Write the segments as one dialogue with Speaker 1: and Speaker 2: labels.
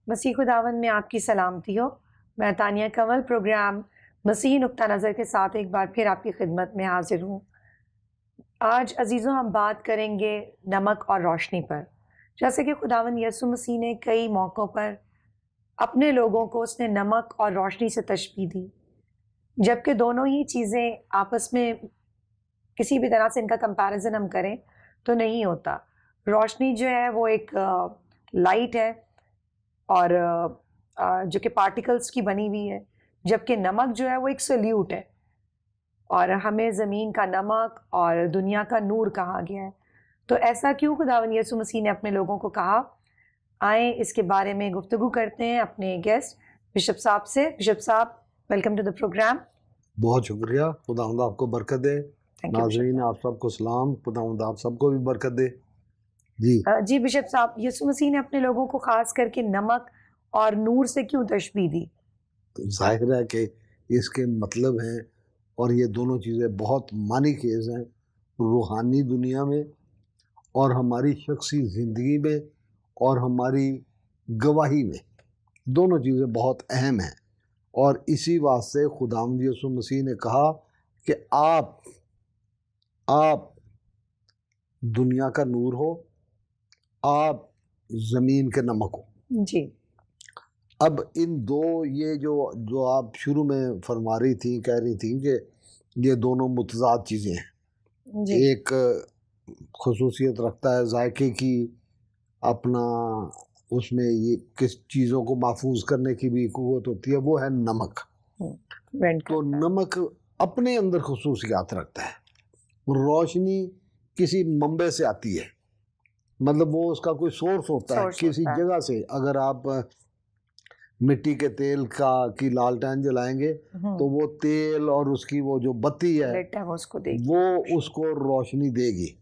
Speaker 1: मसीह खुदावन में आपकी सलामती हो। मैं तानिया कंवल प्रोग्राम मसीह नुक्ता नज़र के साथ एक बार फिर आपकी खिदमत में हाजिर हूँ। आज अजीज़ों हम बात करेंगे नमक और रोशनी पर। जैसे कि खुदावन यसु मसीह ने कई मौक़ों पर अपने लोगों को उसने नमक और रोशनी से तशबीह दी, जबकि दोनों ही चीज़ें आपस में किसी भी तरह से इनका कंपैरिजन हम करें तो नहीं होता। रोशनी जो है वो एक लाइट है और जो कि पार्टिकल्स की बनी हुई है, जबकि नमक जो है वो एक सल्यूट है और हमें ज़मीन का नमक और दुनिया का नूर कहा गया है। तो ऐसा क्यों खुदावन यसु मसीह ने अपने लोगों को कहा? आए इसके बारे में गुफ्तगू करते हैं अपने गेस्ट बिशप साहब से। बिशप साहब, वेलकम टू द प्रोग्राम।
Speaker 2: बहुत शुक्रिया, खुदावंद आपको बरकत दे। नाज़रीन आप सबको सलाम, खुदावंद आप सबको भी बरकत दे।
Speaker 1: जी बिशप साहब, यसु मसीह ने अपने लोगों को खास करके नमक और नूर से क्यों तशबीह दी?
Speaker 2: जाहिर है कि इसके मतलब हैं और ये दोनों चीज़ें बहुत मानी खेज हैं रूहानी दुनिया में और हमारी शख्सी ज़िंदगी में और हमारी गवाही में। दोनों चीज़ें बहुत अहम हैं और इसी वास्ते खुदावंद यसु मसीह ने कहा कि आप दुनिया का नूर हो, आप ज़मीन के नमक हो।
Speaker 1: जी।
Speaker 2: अब इन दो ये जो आप शुरू में फरमा रही थी, कह रही थी कि ये दोनों मुतज़ाद चीज़ें हैं।
Speaker 1: जी।
Speaker 2: एक खसूसियत रखता है जायके की, अपना उसमें ये किस चीज़ों को महफूज करने की भी क़ुव्वत होती है, वो है नमक। तो नमक अपने अंदर खसूसियात रखता है। रोशनी किसी मंबे से आती है, मतलब वो उसका कोई सोर्स होता है किसी जगह से। अगर आप मिट्टी के तेल की लालटेन जलाएंगे तो वो तेल और उसकी वो जो बत्ती है वो उसको रोशनी देगी।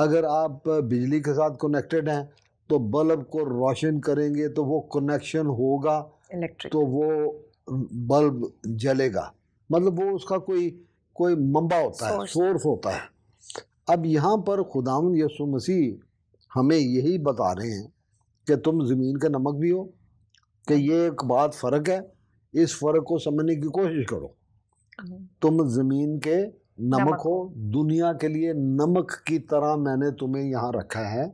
Speaker 2: अगर आप बिजली के साथ कनेक्टेड हैं तो बल्ब को रोशन करेंगे तो वो कनेक्शन होगा, तो वो बल्ब जलेगा। मतलब वो उसका कोई मंबा होता है, सोर्स होता है। अब यहाँ पर खुदावंद यसु मसीह हमें यही बता रहे हैं कि तुम ज़मीन का नमक भी हो, कि ये एक बात फ़र्क है, इस फ़र्क को समझने की कोशिश करो। तुम ज़मीन के नमक हो, दुनिया के लिए नमक की तरह मैंने तुम्हें यहाँ रखा है।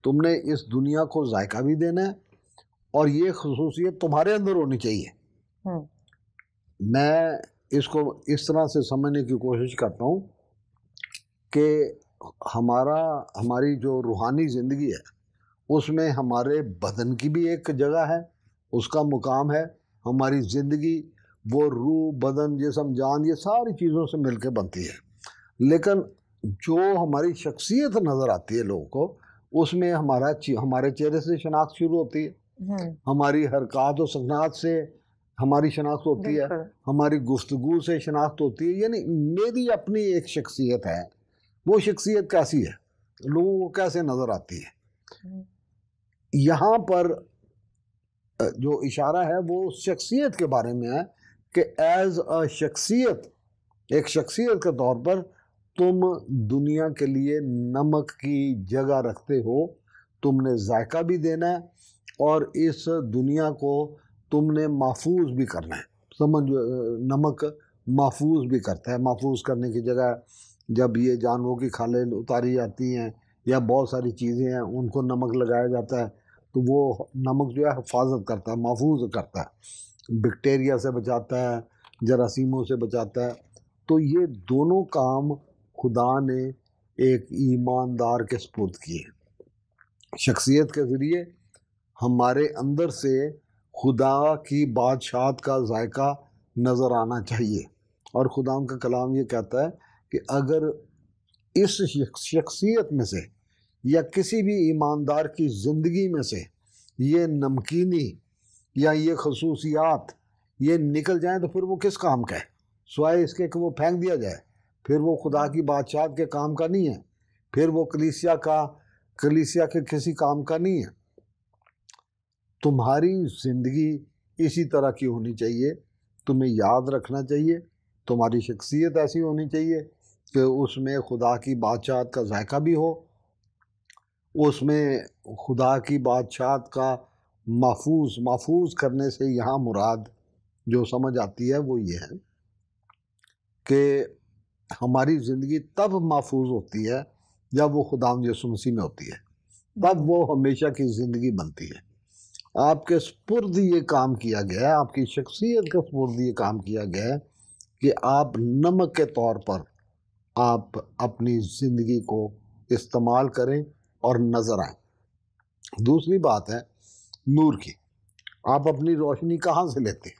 Speaker 2: तुमने इस दुनिया को जायका भी देना है और ये खसूसियत तुम्हारे अंदर होनी चाहिए। मैं इसको इस तरह से समझने की कोशिश करता हूँ कि हमारी जो रूहानी ज़िंदगी है उसमें हमारे बदन की भी एक जगह है, उसका मुकाम है। हमारी ज़िंदगी वो रूह, बदन, जिस्म, जान, ये सारी चीज़ों से मिलकर बनती है। लेकिन जो हमारी शख्सियत नज़र आती है लोगों को, उसमें हमारे चेहरे से शनाख्त शुरू होती है, हमारी हरकत और सकनात से हमारी शनाख्त होती है, हमारी गुफ्तगू से शनाख्त होती है। यानी मेरी अपनी एक शख्सियत है। वो शख्सियत कैसी है, लोगों को कैसे नज़र आती है। यहाँ पर जो इशारा है वो शख्सियत के बारे में है कि एज अ शख्सियत, एक शख्सियत के तौर पर तुम दुनिया के लिए नमक की जगह रखते हो। तुमने जायका भी देना है और इस दुनिया को तुमने महफूज भी करना है। समझ, नमक महफूज भी करता है। महफूज करने की जगह जब ये जानवरों की खालें उतारी जाती हैं या बहुत सारी चीज़ें हैं उनको नमक लगाया जाता है, तो वो नमक जो है हिफाजत करता है, महफूज करता है, बैक्टीरिया से बचाता है, जरासीमों से बचाता है। तो ये दोनों काम खुदा ने एक ईमानदार के सुपुर्द किए। शख्सियत के ज़रिए हमारे अंदर से खुदा की बादशाहत का जायका नज़र आना चाहिए। और खुदा का कलाम ये कहता है कि अगर इस शख्सियत में से या किसी भी ईमानदार की ज़िंदगी में से ये नमकीनी या ये खसूसियात ये निकल जाएं तो फिर वो किस काम का है, सिवाय इसके कि वो फेंक दिया जाए। फिर वो खुदा की बादशाहत के काम का नहीं है, फिर वो कलीसिया के किसी काम का नहीं है। तुम्हारी ज़िंदगी इसी तरह की होनी चाहिए। तुम्हें याद रखना चाहिए, तुम्हारी शख्सियत ऐसी होनी चाहिए कि उसमें खुदा की बादशाहत का जायका भी हो, उसमें खुदा की बादशाहत का महफूज महफूज करने से यहाँ मुराद जो समझ आती है वो ये है कि हमारी ज़िंदगी तब महफूज होती है जब वो खुदावंद यीशु मसीह में होती है, तब वो हमेशा की ज़िंदगी बनती है। आपके स्पुर्द ये काम किया गया है, आपकी शख्सियत के स्पुर्द ये काम किया गया है कि आप नमक के तौर पर आप अपनी ज़िंदगी को इस्तेमाल करें और नज़र आए। दूसरी बात है नूर की। आप अपनी रोशनी कहाँ से लेते हैं?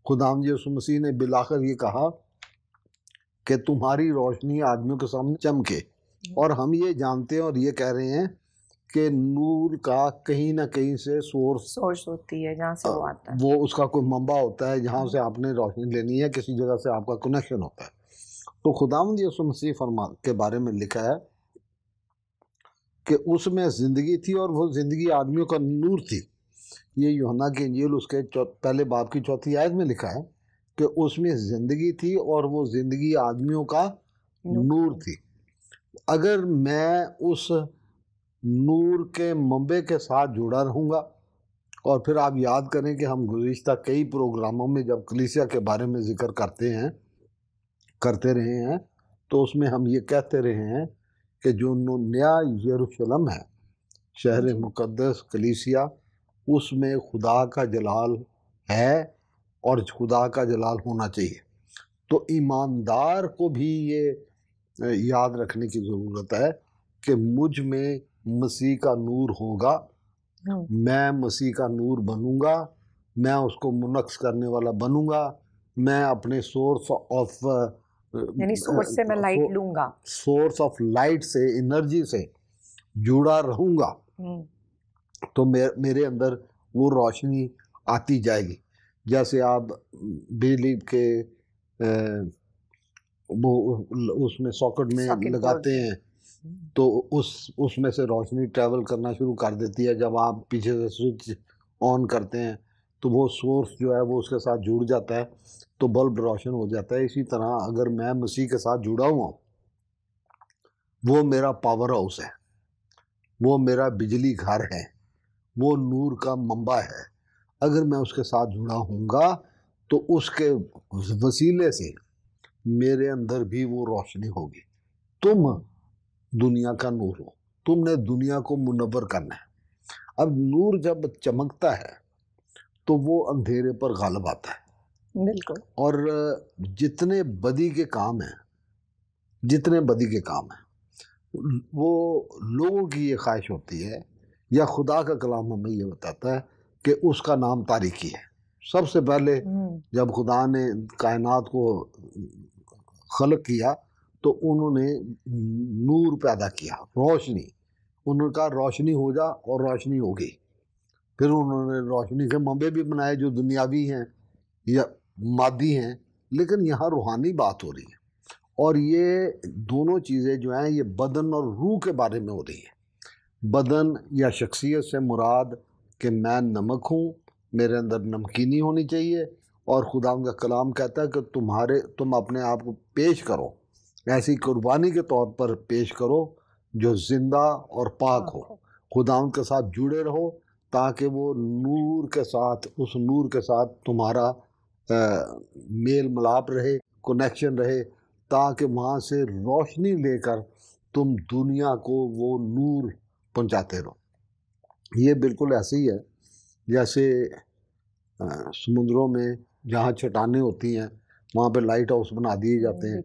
Speaker 2: खुदावंद यीशु मसीह ने बिलाखिर ये कहा कि तुम्हारी रोशनी आदमियों के सामने चमके, और हम ये जानते हैं और ये कह रहे हैं कि नूर का कहीं ना कहीं से सोर्स
Speaker 1: होती है, जहाँ से वो आता है,
Speaker 2: वो उसका कोई मंबा होता है जहाँ से आपने रोशनी लेनी है, किसी जगह से आपका कनेक्शन होता है। तो खुदावंद यीशु मसीह फरमा के बारे में लिखा है कि उसमें ज़िंदगी थी और वो ज़िंदगी आदमियों का नूर थी। ये यूहन्ना की इंजील उसके पहले बाब की 4वीं आयत में लिखा है कि उसमें ज़िंदगी थी और वो ज़िंदगी आदमियों का नूर थी। अगर मैं उस नूर के मंबे के साथ जुड़ा रहूँगा, और फिर आप याद करें कि हम गुज़िश्ता कई प्रोग्रामों में जब कलीसिया के बारे में ज़िक्र करते रहे हैं, तो उसमें हम ये कहते रहे हैं कि जो नया यरूशलेम है, शहर मुक़द्दस कलीसिया, उसमें खुदा का जलाल है और खुदा का जलाल होना चाहिए। तो ईमानदार को भी ये याद रखने की ज़रूरत है कि मुझ में मसीह का नूर होगा, मैं मसीह का नूर बनूंगा, मैं उसको मुनक्स करने वाला बनूंगा, मैं अपने सोर्स ऑफ
Speaker 1: से मैं लाइट लूंगा,
Speaker 2: सोर्स ऑफ लाइट से, एनर्जी से जुड़ा रहूंगा, तो मेरे अंदर वो रोशनी आती जाएगी। जैसे आप बिजली के वो उसमें सॉकेट में लगाते हैं तो उसमें से रोशनी ट्रैवल करना शुरू कर देती है। जब आप पीछे से स्विच ऑन करते हैं तो वो सोर्स जो है वो उसके साथ जुड़ जाता है, तो बल्ब रोशन हो जाता है। इसी तरह अगर मैं मसीह के साथ जुड़ा हुआ, वो मेरा पावर हाउस है, वो मेरा बिजली घर है, वो नूर का मंबा है। अगर मैं उसके साथ जुड़ा हूँगा तो उसके वसीले से मेरे अंदर भी वो रोशनी होगी। तुम दुनिया का नूर हो, तुमने दुनिया को मुनव्वर करना है। अब नूर जब चमकता है तो वो अंधेरे पर गालिब आता है।
Speaker 1: बिल्कुल।
Speaker 2: और जितने बदी के काम हैं, वो लोगों की ये ख्वाहिश होती है, या खुदा का कलाम हमें ये बताता है कि उसका नाम तारीकी है। सबसे पहले जब खुदा ने कायनात को खलक किया तो उन्होंने नूर पैदा किया, रोशनी। उन्होंने कहा रोशनी हो जा, और रोशनी हो गई। फिर उन्होंने रोशनी के मंबे भी बनाए जो दुनियावी हैं या मादी हैं, लेकिन यहाँ रूहानी बात हो रही है। और ये दोनों चीज़ें जो हैं ये बदन और रूह के बारे में हो रही है। बदन या शख्सियत से मुराद कि मैं नमक हूँ, मेरे अंदर नमकीनी होनी चाहिए, और खुदा का कलाम कहता है कि तुम अपने आप को पेश करो, ऐसी कुर्बानी के तौर पर पेश करो जो जिंदा और पाक हो। खुदा के साथ जुड़े रहो ताकि वो नूर के साथ, उस नूर के साथ तुम्हारा मेल मिलाप रहे, कनेक्शन रहे, ताकि वहाँ से रोशनी लेकर तुम दुनिया को वो नूर पहुँचाते रहो। ये बिल्कुल ऐसे ही है जैसे समुद्रों में जहाँ चट्टानें होती हैं वहाँ पे लाइट हाउस बना दिए जाते हैं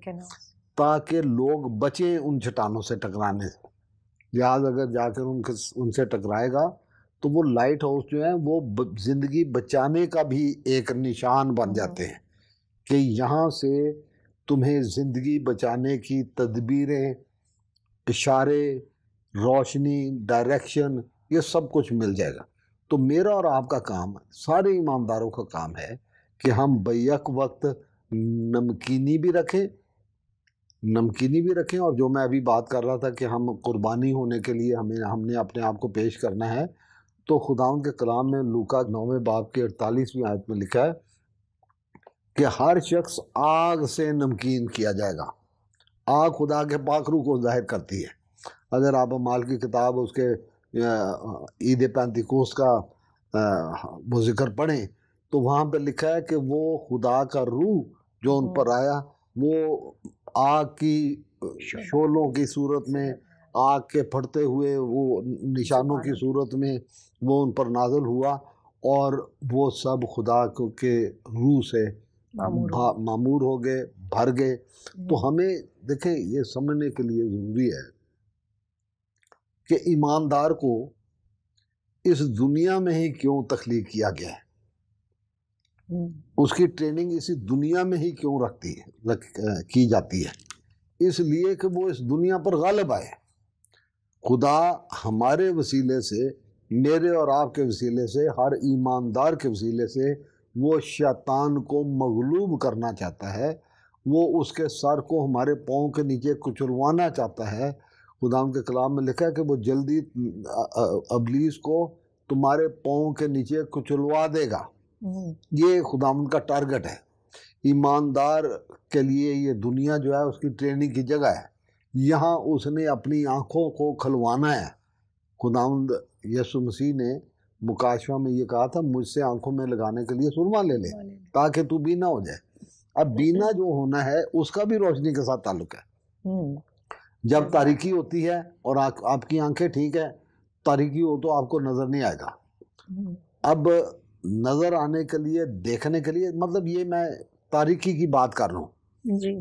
Speaker 2: ताकि लोग बचें उन चट्टानों से टकराने से। जहाज अगर जाकर उनसे टकराएगा तो वो लाइट हाउस जो है वो ज़िंदगी बचाने का भी एक निशान बन जाते हैं कि यहाँ से तुम्हें ज़िंदगी बचाने की तदबीरें, इशारे, रोशनी, डायरेक्शन, ये सब कुछ मिल जाएगा। तो मेरा और आपका काम, सारे ईमानदारों का काम है कि हम बैक वक्त नमकीनी भी रखें, और जो मैं अभी बात कर रहा था कि हम कुर्बानी होने के लिए हमने अपने आप को पेश करना है, तो खुदावंद के कलाम में लूका 9वें बाब के 48वीं आयत में लिखा है कि हर शख्स आग से नमकीन किया जाएगा। आग खुदा के पाक रूह को जाहिर करती है। अगर आप अमाल की किताब उसके ईद पेंतिकोस्त का वो जिक्र पढ़ें तो वहाँ पे लिखा है कि वो खुदा का रूह जो उन पर आया, वो आग की शोलों की सूरत में, आग के फटते हुए वो निशानों की सूरत में वो उन पर नाज़िल हुआ, और वो सब खुदा के रूह से मामूर हो गए, भर गए। तो हमें देखें, ये समझने के लिए ज़रूरी है कि ईमानदार को इस दुनिया में ही क्यों तख्लीक किया गया है, उसकी ट्रेनिंग इसी दुनिया में ही क्यों की जाती है, इसलिए कि वो इस दुनिया पर गालिब आए। खुदा हमारे वसीले से, मेरे और आपके वसीले से, हर ईमानदार के वसीले से वो शैतान को मगलूब करना चाहता है, वो उसके सर को हमारे पाँव के नीचे कुचलवाना चाहता है। खुदा के कलाम में लिखा है कि वो जल्दी अबलीस को तुम्हारे पाँव के नीचे कुचलवा देगा। ये खुदावंद का टारगेट है। ईमानदार के लिए ये दुनिया जो है उसकी ट्रेनिंग की जगह है। यहाँ उसने अपनी आंखों को खलवाना है। खुदावंद यीशु मसीह ने मुकाशवा में ये कहा था, मुझसे आंखों में लगाने के लिए सुरमा ले ले ताकि तू बीना हो जाए। अब बीना जो होना है उसका भी रोशनी के साथ ताल्लुक है। जब तारीकी होती है और आपकी आंखें ठीक है, तारीकी हो तो आपको नजर नहीं आएगा। अब नजर आने के लिए, देखने के लिए, मतलब ये मैं तारीकी की बात कर रहा हूँ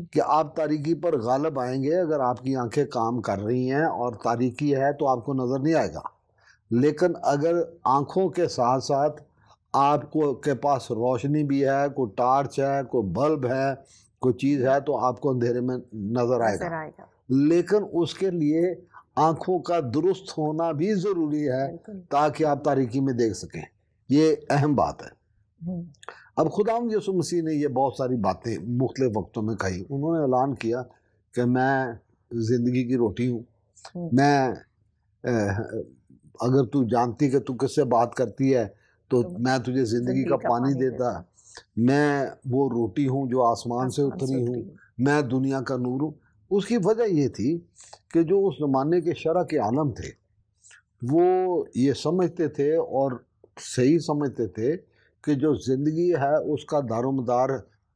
Speaker 2: कि आप तारीकी पर गालिब आएंगे अगर आपकी आंखें काम कर रही हैं और तारीकी है तो आपको नजर नहीं आएगा। लेकिन अगर आंखों के साथ साथ आपको के पास रोशनी भी है, कोई टार्च है, कोई बल्ब है, कोई चीज है, तो आपको अंधेरे में नजर आएगा। लेकिन उसके लिए आंखों का दुरुस्त होना भी जरूरी है ताकि आप तारीकी में देख सकें। ये अहम बात है। अब खुदावंद यीशु मसीह ने ये बहुत सारी बातें मुख्तलिफ वक्तों में कही। उन्होंने ऐलान किया कि मैं जिंदगी की रोटी हूँ। मैं अगर तू जानती कि तू किससे बात करती है तो मैं तुझे जिंदगी का पानी देता। मैं वो रोटी हूँ जो आसमान से उतरी हूँ। मैं दुनिया का नूर हूँ। उसकी वजह ये थी कि जो उस ज़माने के शरअ के आलम थे वो ये समझते थे और सही समझते थे कि जो ज़िंदगी है उसका दारोमदार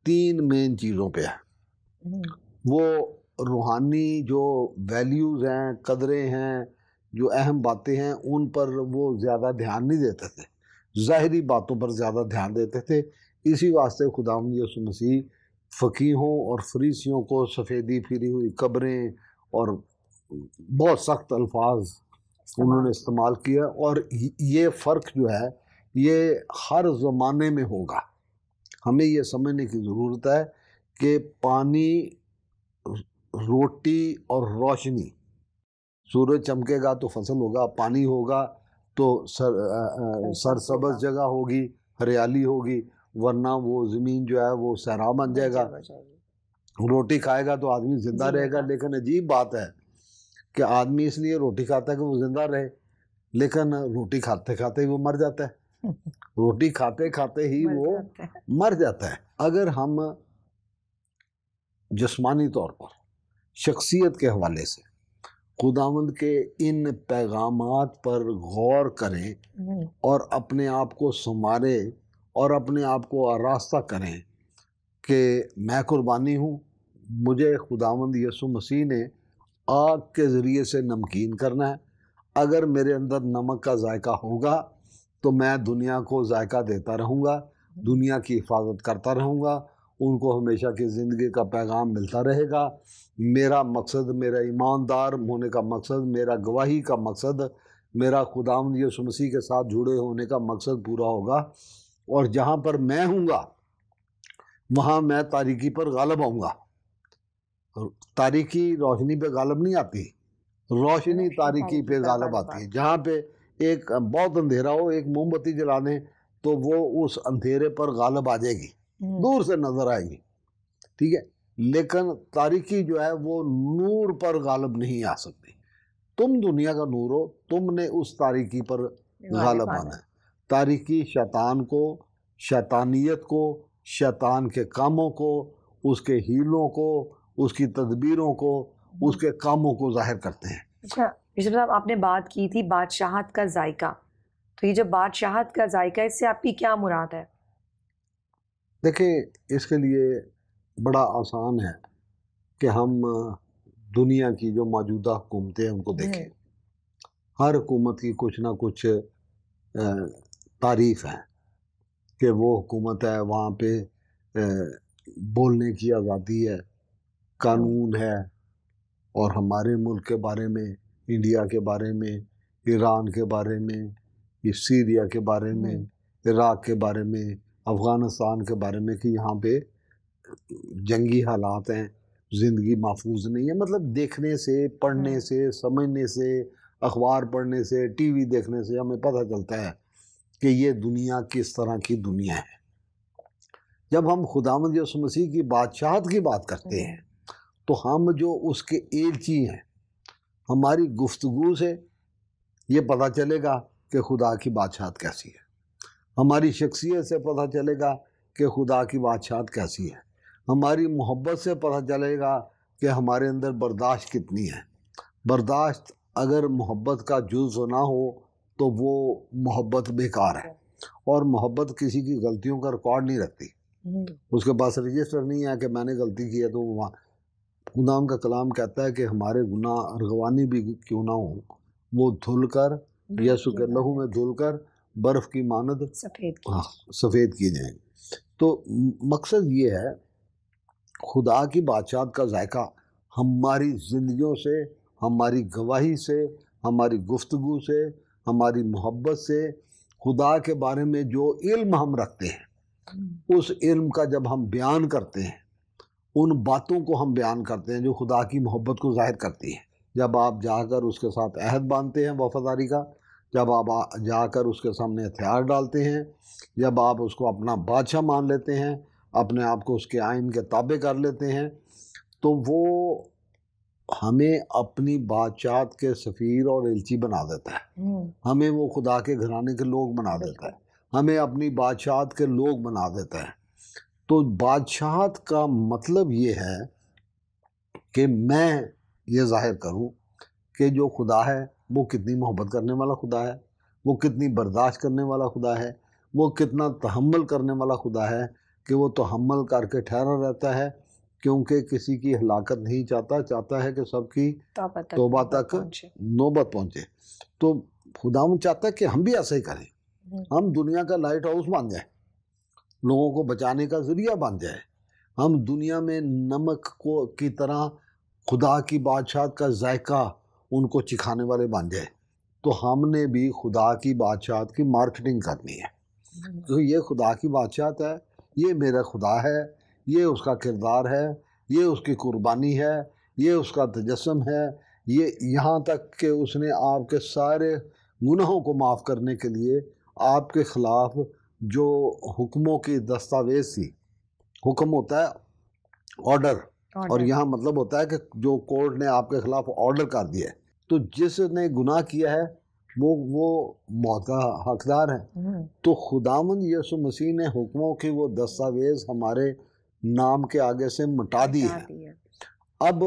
Speaker 2: 3 मेन चीज़ों पे है। वो रूहानी जो वैल्यूज़ हैं, कदरें हैं, जो अहम बातें हैं, उन पर वो ज़्यादा ध्यान नहीं देते थे, ज़ाहिरी बातों पर ज़्यादा ध्यान देते थे। इसी वास्ते खुदावंद यीशु मसीह फ़कीहों और फरीसियों को सफ़ेदी फिरी हुई कब्रें और बहुत सख्त अल्फाज उन्होंने इस्तेमाल किया। और ये फ़र्क जो है ये हर ज़माने में होगा। हमें ये समझने की ज़रूरत है कि पानी, रोटी और रोशनी, सूरज चमकेगा तो फसल होगा, पानी होगा तो सरसब्ज़ जगह होगी, हरियाली होगी, वरना वो ज़मीन जो है वो सहरा बन जाएगा। रोटी खाएगा तो आदमी जिंदा रहेगा। लेकिन अजीब बात है कि आदमी इसलिए रोटी खाता है कि वो जिंदा रहे, लेकिन रोटी खाते खाते ही वो मर जाता है। रोटी खाते खाते ही वो मर जाता है। अगर हम जिस्मानी तौर पर, शख्सियत के हवाले से खुदावंद के इन पैगामात पर गौर करें और अपने आप को संवारे और अपने आप को आरास्ता करें कि मैं कुर्बानी हूँ, मुझे खुदावंद यीशु मसीह ने आग के ज़रिए से नमकीन करना है। अगर मेरे अंदर नमक का जायका होगा तो मैं दुनिया को जायका देता रहूँगा, दुनिया की हिफाजत करता रहूँगा, उनको हमेशा की ज़िंदगी का पैगाम मिलता रहेगा। मेरा मकसद, मेरा ईमानदार होने का मकसद, मेरा गवाही का मकसद, मेरा खुदावंद यीशु मसीह के साथ जुड़े होने का मकसद पूरा होगा। और जहाँ पर मैं हूँगा वहाँ मैं तारीकी पर गालिब आऊँगा। तारीकी रोशनी पे गालिब नहीं आती, रोशनी तारीकी पे गालिब आती है। जहाँ पे एक बहुत अंधेरा हो, एक मोमबत्ती जला दें तो वो उस अंधेरे पर गालिब आ जाएगी, दूर से नजर आएगी, ठीक है। लेकिन तारीकी जो है वो नूर पर गालिब नहीं आ सकती। तुम दुनिया का नूर हो, तुमने उस तारीकी पर गालिब आना है। तारीकी शैतान को, शैतानियत को, शैतान के कामों को, उसके हीलों को, उसकी तदबीरों को, उसके कामों को जाहिर करते हैं।
Speaker 1: अच्छा बिशप साहब, आपने बात की थी बादशाहत का जायका, तो ये जो बादशाहत का जायका, इससे आपकी क्या मुराद है?
Speaker 2: देखिए, इसके लिए बड़ा आसान है कि हम दुनिया की जो मौजूदा हुकूमतें हैं उनको देखें। हर हुकूमत की कुछ ना कुछ तारीफ है कि वो हुकूमत है, वहाँ पे बोलने की आज़ादी है, कानून है, और हमारे मुल्क के बारे में, इंडिया के बारे में, ईरान के बारे में, सीरिया के बारे में, इराक़ के बारे में, अफ़गानिस्तान के बारे में कि यहाँ पे जंगी हालात हैं, ज़िंदगी महफूज नहीं है। मतलब देखने से, पढ़ने से, समझने से, अखबार पढ़ने से, टीवी देखने से हमें पता चलता है कि ये दुनिया किस तरह की दुनिया है। जब हम खुदावंद यसु मसीह की बादशाहत की बात करते हैं तो हम जो उसके एलची हैं, हमारी गुफ्तगू से ये पता चलेगा कि खुदा की बादशाहत कैसी है। हमारी शख्सियत से पता चलेगा कि खुदा की बादशाहत कैसी है। हमारी मोहब्बत से पता चलेगा कि हमारे अंदर बर्दाश्त कितनी है। बर्दाश्त अगर मोहब्बत का जुज़ ना हो तो वो मोहब्बत बेकार है, और मोहब्बत किसी की गलतियों का रिकॉर्ड नहीं रखती। उसके पास रजिस्टर नहीं है कि मैंने गलती की है। तो वहाँ खुदाम का कलाम कहता है कि हमारे गुनाह अरगवानी भी क्यों ना हो, वो धुल कर यसु के लहू में धुल कर बर्फ़ की मानद सफ़ेद किए जाएंगे। तो मकसद ये है, खुदा की बादशाहत का जायका हमारी ज़िंदगियों से, हमारी गवाही से, हमारी गुफ्तगू से, हमारी मोहब्बत से, खुदा के बारे में जो इल्म हम रखते हैं उस इल्म का जब हम बयान करते हैं, उन बातों को हम बयान करते हैं जो खुदा की मोहब्बत को जाहिर करती हैं। जब आप जाकर उसके साथ अहद बांधते हैं वफादारी का, जब आप जाकर उसके सामने हथियार डालते हैं, जब आप उसको अपना बादशाह मान लेते हैं, अपने आप को उसके आइन के ताबे कर लेते हैं, तो वो हमें अपनी बादशाहत के सफ़ीर और एलची बना देता है। हमें वो खुदा के घराने के लोग बना देता है, हमें अपनी बादशाहत के लोग बना देता है। तो बादशाहत का मतलब ये है कि मैं ये जाहिर करूं कि जो खुदा है वो कितनी मोहब्बत करने वाला खुदा है, वो कितनी बर्दाश्त करने वाला खुदा है, वो कितना तहम्मुल करने वाला खुदा है कि वो तहम्मुल करके ठहरा रहता है, क्योंकि किसी की हलाकत नहीं चाहता, चाहता है कि सबकी तौबा तक नौबत पहुँचे। तो खुदावंद चाहता है कि हम भी ऐसा ही करें, हम दुनिया का लाइट हाउस बन जाए, लोगों को बचाने का ज़रिया बन जाए, हम दुनिया में नमक को की तरह खुदा की बादशाहत का जायका उनको चिखाने वाले बन जाए। तो हमने भी खुदा की बादशाहत की मार्केटिंग करनी है। तो ये खुदा की बादशाहत है, ये मेरा खुदा है, ये उसका किरदार है, ये उसकी कुर्बानी है, ये उसका तजस्सुम है, ये यहाँ तक कि उसने आपके सारे गुनाहों को माफ़ करने के लिए आपके ख़िलाफ़ जो हुक्मों की दस्तावेज थी, हुक्म होता है ऑर्डर, और यहाँ मतलब होता है कि जो कोर्ट ने आपके खिलाफ ऑर्डर कर दिया है, तो जिसने गुनाह किया है वो मौत का हकदार है। तो खुदावंद यसु मसीह ने हुक्मों की वो दस्तावेज हमारे नाम के आगे से मिटा दी है। अब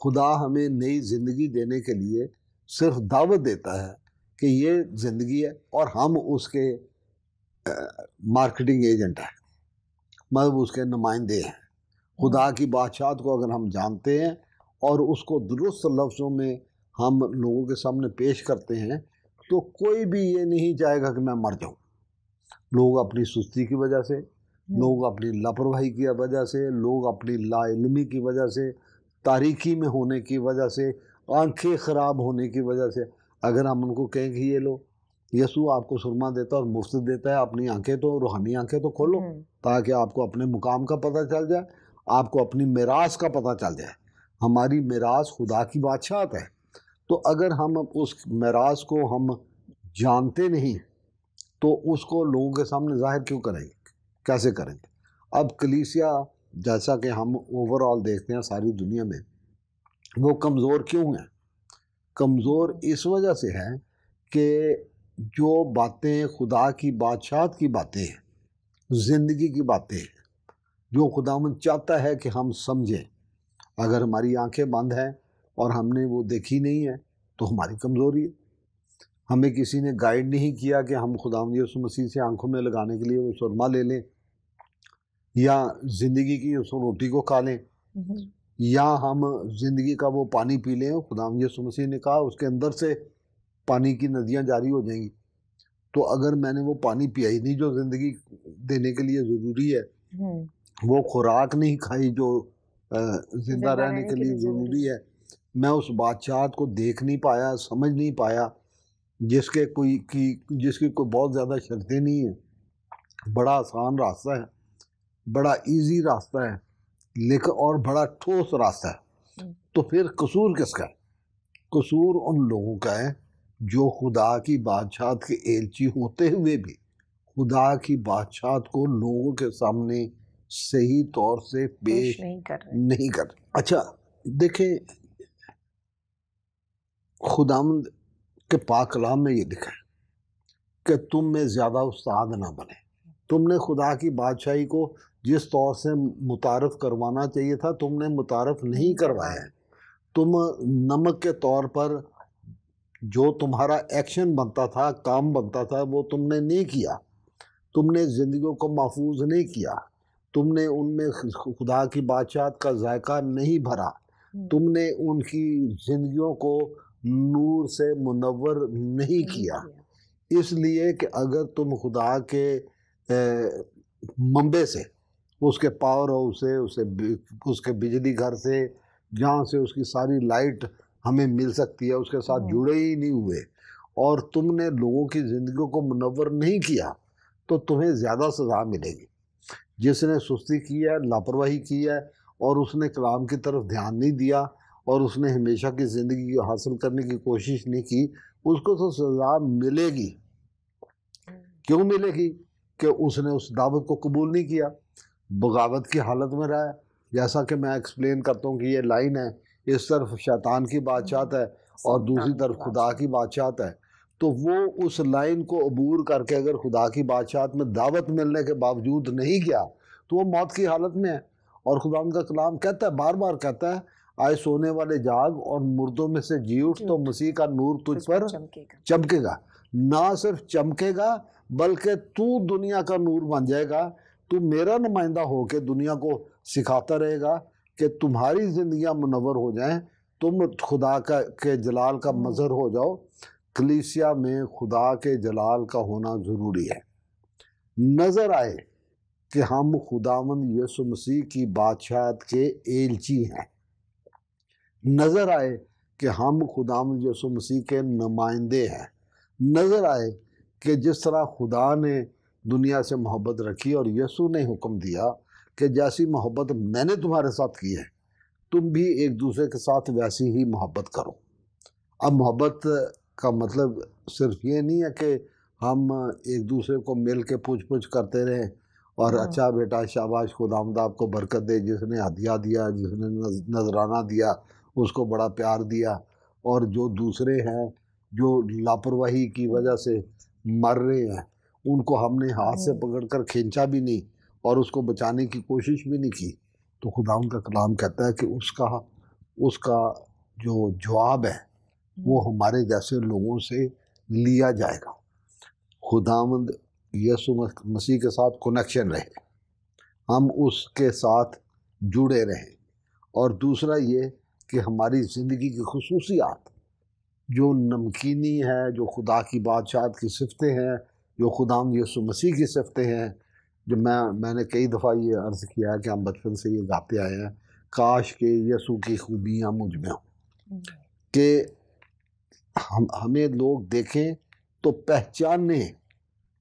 Speaker 2: खुदा हमें नई ज़िंदगी देने के लिए सिर्फ दावत देता है कि ये ज़िंदगी है, और हम उसके मार्केटिंग एजेंट हैं, मतलब उसके नुमाइंदे हैं। खुदा की बादशाहत को अगर हम जानते हैं और उसको दुरुस्त लफ्ज़ों में हम लोगों के सामने पेश करते हैं, तो कोई भी ये नहीं चाहेगा कि मैं मर जाऊं। लोग अपनी सुस्ती की वजह से, लोग अपनी लापरवाही की वजह से, लोग अपनी लाइल्मी की वजह से, तारीकी में होने की वजह से, आंखें ख़राब होने की वजह से, अगर हम उनको कहें कि ये लो, यसू आपको सुरमा देता है और मुफ्त देता है, अपनी आंखें तो, रूहानी आंखें तो खोलो, ताकि आपको अपने मुकाम का पता चल जाए, आपको अपनी मिरास का पता चल जाए। हमारी मिरास खुदा की बादशाहत है। तो अगर हम उस मिरास को हम जानते नहीं तो उसको लोगों के सामने जाहिर क्यों करेंगे, कैसे करेंगे? अब कलीसिया, जैसा कि हम ओवरऑल देखते हैं सारी दुनिया में, वो कमज़ोर क्यों है? कमज़ोर इस वजह से है कि जो बातें खुदा की बादशाहत की बातें हैं, ज़िंदगी की बातें हैं, जो खुदावंद चाहता है कि हम समझें, अगर हमारी आंखें बंद हैं और हमने वो देखी नहीं है तो हमारी कमज़ोरी है। हमें किसी ने गाइड नहीं किया कि हम खुदावंद यीशु मसीह से आंखों में लगाने के लिए वो सुरमा ले लें, या ज़िंदगी की उस रोटी को खा लें, या हम ज़िंदगी का वो पानी पी लें। खुदावंद यीशु मसीह ने कहा उसके अंदर से पानी की नदियाँ जारी हो जाएंगी। तो अगर मैंने वो पानी पिया ही नहीं जो ज़िंदगी देने के लिए ज़रूरी है, वो खुराक नहीं खाई जो जिंदा रहने के लिए ज़रूरी है, मैं उस बादशाह को देख नहीं पाया, समझ नहीं पाया, जिसकी कोई बहुत ज़्यादा शर्तें नहीं है, बड़ा आसान रास्ता है, बड़ा इजी रास्ता है, लेकिन और बड़ा ठोस रास्ता है। तो फिर कसूर किसका है? कसूर उन लोगों का है जो खुदा की बादशाहत के एलची होते हुए भी खुदा की बादशाहत को लोगों के सामने सही तौर से पेश नहीं कर। अच्छा देखें, खुदावंद के पाक कलाम में ये लिखा है कि तुम में ज़्यादा उस्ताद ना बने। तुमने खुदा की बादशाही को जिस तौर से मुतारफ़ करवाना चाहिए था तुमने मुतारफ़ नहीं करवाया है। तुम नमक के तौर पर जो तुम्हारा एक्शन बनता था, काम बनता था, वो तुमने नहीं किया। तुमने ज़िंदगियों को महफूज नहीं किया। तुमने उनमें खुदा की बादशाहत का जायका नहीं भरा। तुमने उनकी ज़िंदगियों को नूर से मुनव्वर नहीं किया। इसलिए कि अगर तुम खुदा के मंबे से, उसके पावर हाउस से, उसके बिजली घर से, जहाँ से उसकी सारी लाइट हमें मिल सकती है, उसके साथ जुड़े ही नहीं हुए, और तुमने लोगों की ज़िंदगियों को मुनव्वर नहीं किया, तो तुम्हें ज़्यादा सज़ा मिलेगी। जिसने सुस्ती की है, लापरवाही की है, और उसने कलाम की तरफ ध्यान नहीं दिया, और उसने हमेशा की ज़िंदगी हासिल करने की कोशिश नहीं की, उसको तो सज़ा मिलेगी। क्यों मिलेगी? कि उसने उस दावत को कबूल नहीं किया, बगावत की हालत में रहा है। जैसा कि मैं एक्सप्लेन करता हूँ कि ये लाइन है, इस तरफ शैतान की बादशाहत है और दूसरी तरफ खुदा की बादशाहत है। तो वो उस लाइन को अबूर करके अगर खुदा की बादशाहत में दावत मिलने के बावजूद नहीं गया तो वो मौत की हालत में है। और खुदा का कलाम कहता है, बार बार कहता है, आए सोने वाले जाग और मुर्दों में से जी उठ, तो मसीह का नूर तुझ पर चमकेगा। ना सिर्फ चमकेगा बल्कि तू दुनिया का नूर बन जाएगा। तू मेरा नुमाइंदा होकर दुनिया को सिखाता रहेगा कि तुम्हारी जिंदगियां मुनव्वर हो जाएं, तुम खुदा के जलाल का मज़हर हो जाओ। कलीसिया में खुदा के जलाल का होना ज़रूरी है। नज़र आए कि हम खुदावंद यीशु मसीह की बादशाहत के एलची हैं। नज़र आए कि हम खुदावंद यीशु मसीह के नुमाइंदे हैं। नज़र आए कि जिस तरह खुदा ने दुनिया से मोहब्बत रखी और यीशु ने हुक्म दिया कि जैसी मोहब्बत मैंने तुम्हारे साथ की है तुम भी एक दूसरे के साथ वैसी ही मोहब्बत करो। अब मोहब्बत का मतलब सिर्फ ये नहीं है कि हम एक दूसरे को मिल के पूछ पूछ करते रहें और अच्छा बेटा शाबाश खुदावंद आपको बरकत दे, जिसने हदिया दिया, जिसने नजराना दिया उसको बड़ा प्यार दिया, और जो दूसरे हैं जो लापरवाही की वजह से मर रहे हैं उनको हमने हाथ से पकड़कर खींचा भी नहीं और उसको बचाने की कोशिश भी नहीं की। तो खुदावंद का कलाम कहता है कि उसका जो जवाब है वो हमारे जैसे लोगों से लिया जाएगा। खुदावंद यीशु मसीह के साथ कनेक्शन रहे, हम उसके साथ जुड़े रहें। और दूसरा ये कि हमारी ज़िंदगी की खुसूसियात जो नमकीनी है, जो खुदा की बादशाहत की सिफतें हैं, जो खुदावंद यीशु मसीह की सिफतें हैं, जो मैंने कई दफ़ा ये अर्ज़ किया है कि हम बचपन से ये गाते आए हैं, काश के यीशु की खूबियाँ मुझ में हों, कि हमें लोग देखें तो पहचाने।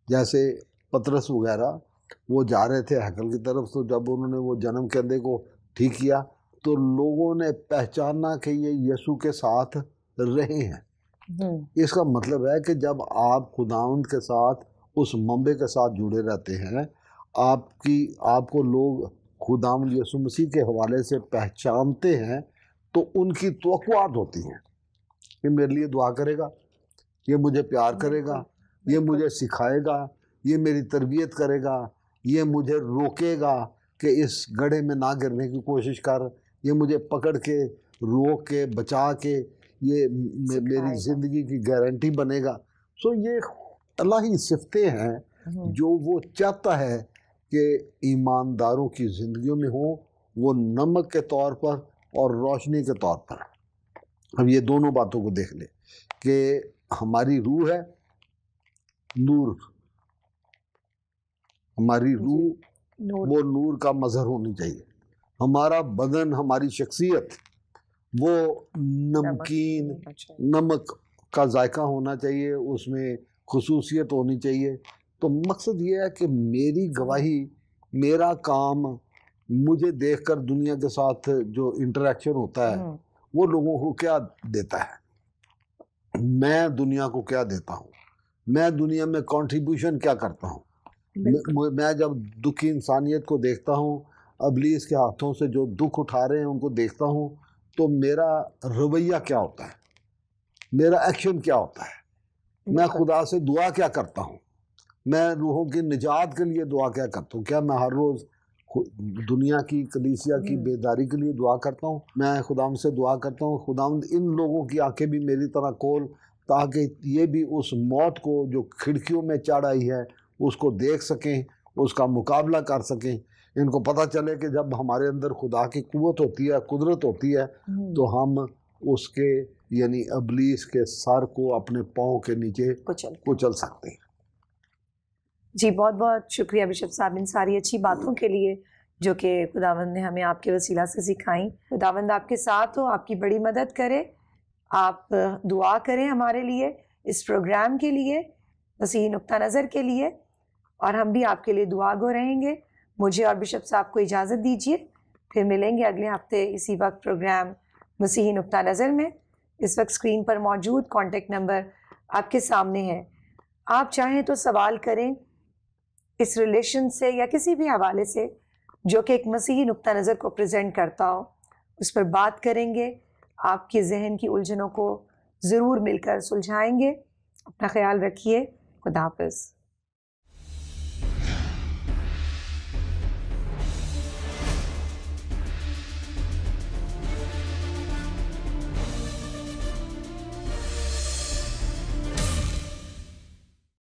Speaker 2: जैसे पतरस वगैरह वो जा रहे थे हैकल की तरफ, तो जब उन्होंने वो जन्म केंद्र को ठीक किया तो लोगों ने पहचाना कि ये यीशु के साथ रहे हैं। इसका मतलब है कि जब आप खुदावंद के साथ उस मंबे के साथ जुड़े रहते हैं, आपको लोग खुदावंद यीशु मसीह के हवाले से पहचानते हैं, तो उनकी तवक्कुआत होती हैं कि मेरे लिए दुआ करेगा, ये मुझे प्यार करेगा, ये मुझे सिखाएगा, ये मेरी तरबियत करेगा, ये मुझे रोकेगा कि इस गड्ढे में ना गिरने की कोशिश कर, ये मुझे पकड़ के रोक के बचा के ये मेरी ज़िंदगी की गारंटी बनेगा। सो ये अल्लाही सिफतें हैं जो वो चाहता है कि ईमानदारों की ज़िंदगियों में हो, वो नमक के तौर पर और रोशनी के तौर पर। अब ये दोनों बातों को देख ले कि हमारी रूह है नूर, हमारी रूह वो नूर का मजहर होनी चाहिए। हमारा बदन, हमारी शख्सियत वो नमकीन, नमक का जायका होना चाहिए, उसमें खुसूसियत होनी चाहिए। तो मकसद ये है कि मेरी गवाही, मेरा काम, मुझे देखकर दुनिया के साथ जो इंटरेक्शन होता है वो लोगों को क्या देता है, मैं दुनिया को क्या देता हूँ, मैं दुनिया में कंट्रीब्यूशन क्या करता हूँ। मैं जब दुखी इंसानियत को देखता हूँ, अबलीस के हाथों से जो दुख उठा रहे हैं उनको देखता हूँ, तो मेरा रवैया क्या होता है, मेरा एक्शन क्या होता है, मैं खुदा से दुआ क्या करता हूँ, मैं रूहों की निजात के लिए दुआ क्या करता हूँ। क्या मैं हर रोज़ दुनिया की कलीसिया की बेदारी के लिए दुआ करता हूँ? मैं खुदाम से दुआ करता हूँ, खुदाम इन लोगों की आंखें भी मेरी तरह खोल, ताकि ये भी उस मौत को जो खिड़कियों में चढ़ आई है उसको देख सकें, उसका मुकाबला कर सकें। इनको पता चले कि जब हमारे अंदर खुदा की कुव्वत होती है, कुदरत होती है, तो हम उसके यानी अबलीस के सर को अपने पाँव के नीचे कुचल सकते हैं।
Speaker 1: जी, बहुत बहुत शुक्रिया बिशप साहब इन सारी अच्छी बातों के लिए जो कि खुदावंद ने हमें आपके वसीला से सिखाई। खुदावंद आपके साथ हो, आपकी बड़ी मदद करे। आप दुआ करें हमारे लिए, इस प्रोग्राम के लिए, मसीही नुक्ता नज़र के लिए, और हम भी आपके लिए दुआ गो रहेंगे। मुझे और बिशप साहब को इजाज़त दीजिए, फिर मिलेंगे अगले हफ्ते इसी वक्त प्रोग्राम मसीही नुक्ता नज़र में। इस वक्त स्क्रीन पर मौजूद कॉन्टेक्ट नंबर आपके सामने है। आप चाहें तो सवाल करें इस रिलेशन से या किसी भी हवाले से जो कि एक मसीही नुक्ता नज़र को प्रेजेंट करता हो, उस पर बात करेंगे, आपके जहन की उलझनों को ज़रूर मिलकर सुलझाएंगे। अपना ख्याल रखिए। खुदा हाफ़िज़।